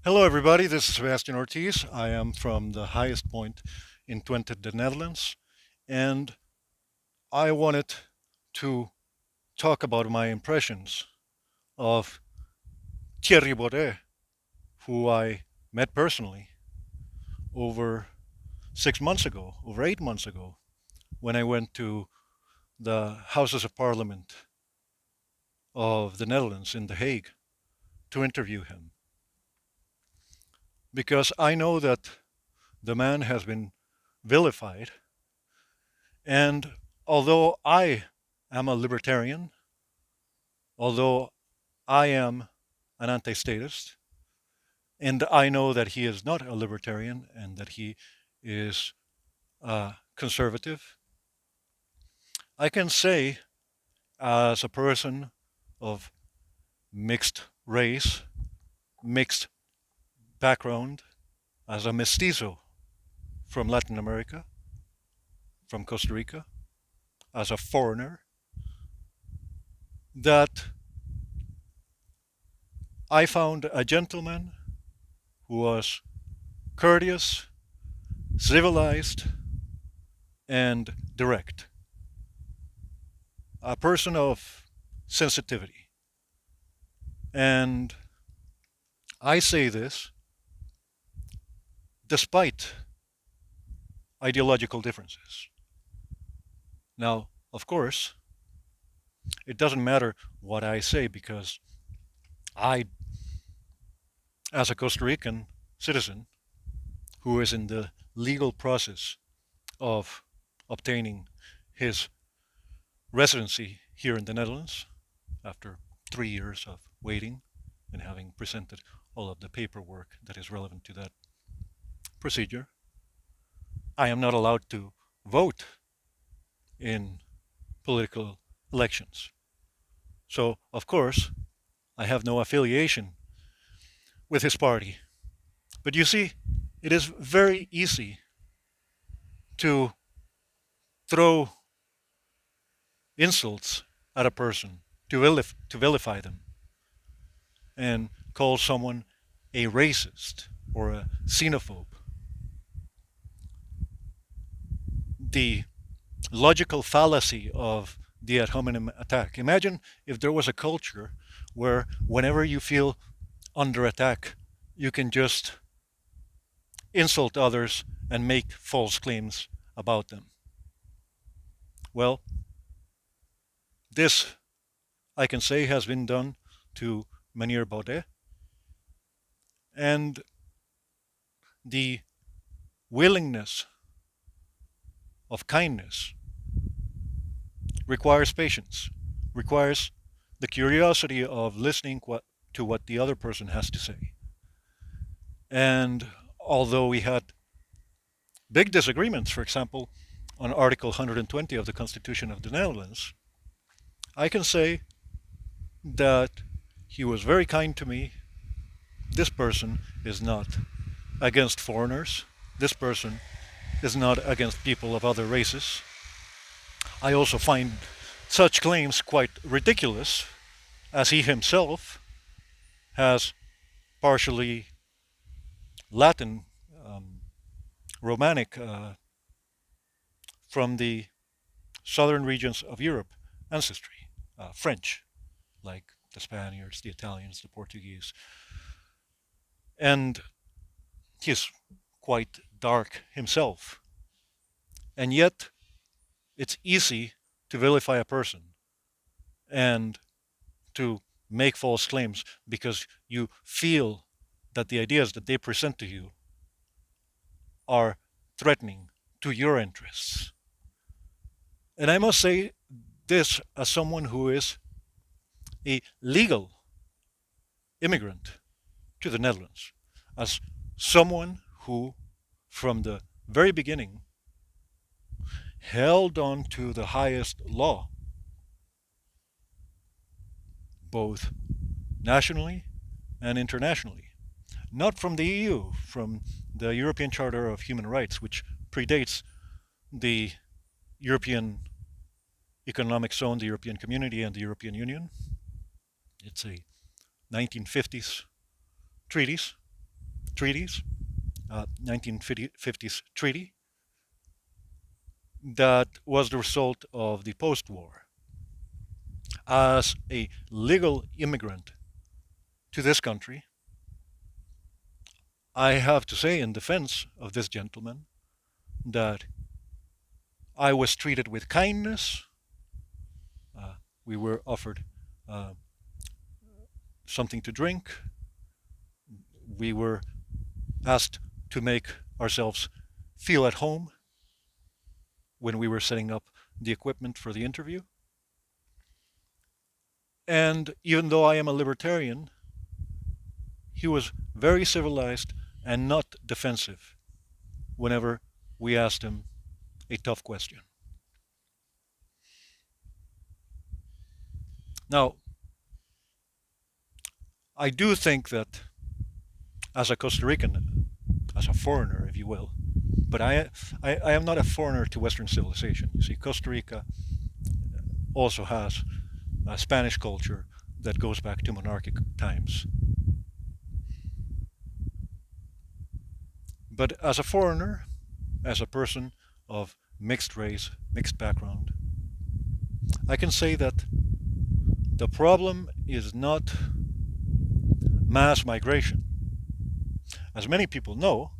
Hello, everybody. This is Sebastian Ortiz. I am from the highest point in Twente, the Netherlands, and I wanted to talk about my impressions of Thierry Baudet, who I met personally over 6 months ago, over 8 months ago, when I went to the Houses of Parliament of the Netherlands in The Hague to interview him. Because I know that the man has been vilified, and although I am a libertarian, although I am an anti statist, and I know that he is not a libertarian and that he is conservative, I can say, as a person of mixed race, mixed background, as a mestizo from Latin America, from Costa Rica, as a foreigner, that I found a gentleman who was courteous, civilized, and direct, a person of sensitivity. And I say this despite ideological differences. Now, of course, it doesn't matter what I say because I, as a Costa Rican citizen who is in the legal process of obtaining his residency here in the Netherlands after 3 years of waiting and having presented all of the paperwork that is relevant to that procedure, I am not allowed to vote in political elections. So, of course, I have no affiliation with his party. But you see, it is very easy to throw insults at a person, to vilify them, and call someone a racist or a xenophobe. The logical fallacy of the ad hominem attack. Imagine if there was a culture where whenever you feel under attack, you can just insult others and make false claims about them. Well, this, I can say, has been done to Manier Baudet, and the willingness of kindness requires patience, requires the curiosity of listening to what the other person has to say. And although we had big disagreements, for example, on Article 120 of the Constitution of the Netherlands, I can say that he was very kind to me. This person is not against foreigners. This person is not against people of other races. I also find such claims quite ridiculous, as he himself has partially Latin, Romanic, from the southern regions of Europe ancestry, French, like the Spaniards, the Italians, the Portuguese. And he's quite dark himself. And yet, it's easy to vilify a person and to make false claims because you feel that the ideas that they present to you are threatening to your interests. And I must say this as someone who is a legal immigrant to the Netherlands, as someone who, from the very beginning, held on to the highest law, both nationally and internationally. Not from the EU, from the European Charter of Human Rights, which predates the European Economic Zone, the European Community, and the European Union. It's a 1950s treaties. treaties, 1950s treaty, that was the result of the post-war. As a legal immigrant to this country, I have to say in defense of this gentleman that I was treated with kindness. We were offered uh, something to drink. We were asked to make ourselves feel at home when we were setting up the equipment for the interview. And even though I am a libertarian, he was very civilized and not defensive whenever we asked him a tough question. Now, I do think that as a Costa Rican, as a foreigner, if you will, but I am not a foreigner to Western civilization. You see, Costa Rica also has a Spanish culture that goes back to monarchic times. But as a foreigner, as a person of mixed race, mixed background, I can say that the problem is not mass migration. As many people know,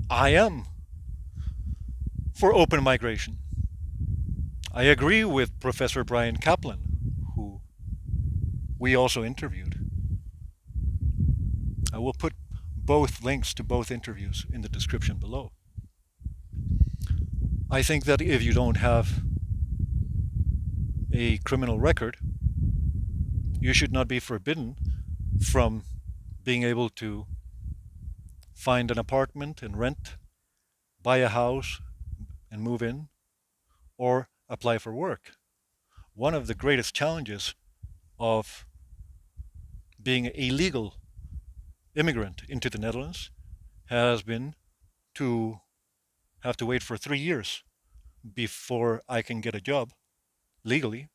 I am for open migration. I agree with Professor Brian Kaplan, who we also interviewed. I will put both links to both interviews in the description below. I think that if you don't have a criminal record, you should not be forbidden from being able to find an apartment and rent, buy a house and move in, or apply for work. One of the greatest challenges of being a legal immigrant into the Netherlands has been to have to wait for 3 years before I can get a job legally,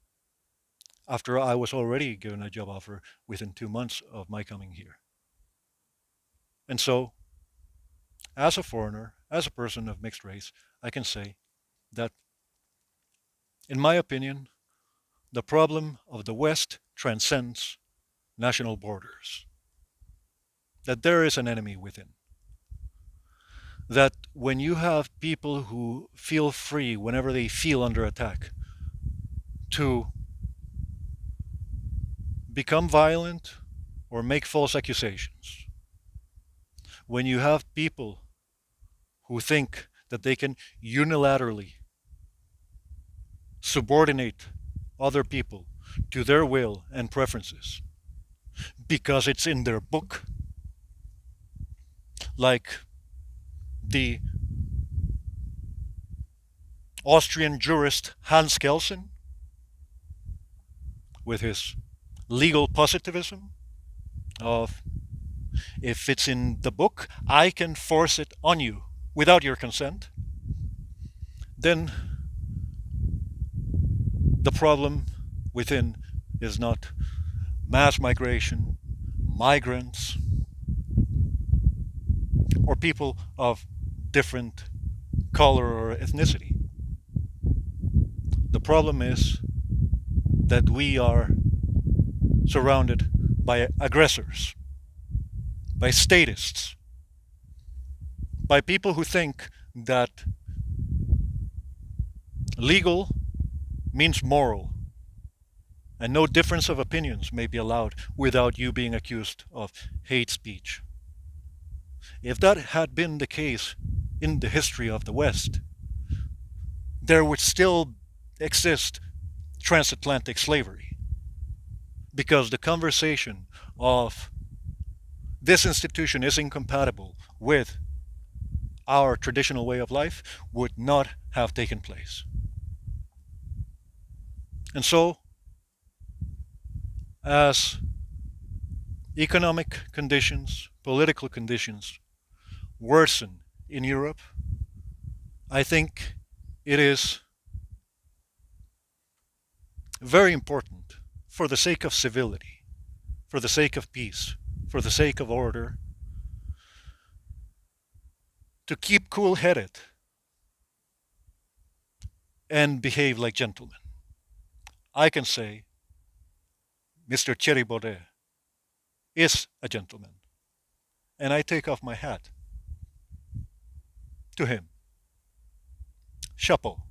after I was already given a job offer within 2 months of my coming here. And so, as a foreigner, as a person of mixed race, I can say that, in my opinion, the problem of the West transcends national borders. That there is an enemy within. That when you have people who feel free whenever they feel under attack to become violent or make false accusations, when you have people who think that they can unilaterally subordinate other people to their will and preferences because it's in their book, like the Austrian jurist Hans Kelsen with his legal positivism of, if it's in the book, I can force it on you without your consent, then the problem within is not mass migration, migrants, or people of different color or ethnicity. The problem is that we are surrounded by aggressors, by statists, by people who think that legal means moral, and no difference of opinions may be allowed without you being accused of hate speech. If that had been the case in the history of the West, there would still exist transatlantic slavery, because the conversation of this institution is incompatible with our traditional way of life would not have taken place. And so, as economic conditions, political conditions worsen in Europe, I think it is very important, for the sake of civility, for the sake of peace, for the sake of order, to keep cool-headed and behave like gentlemen. I can say Mr. Thierry Baudet is a gentleman, and I take off my hat to him. Chapeau.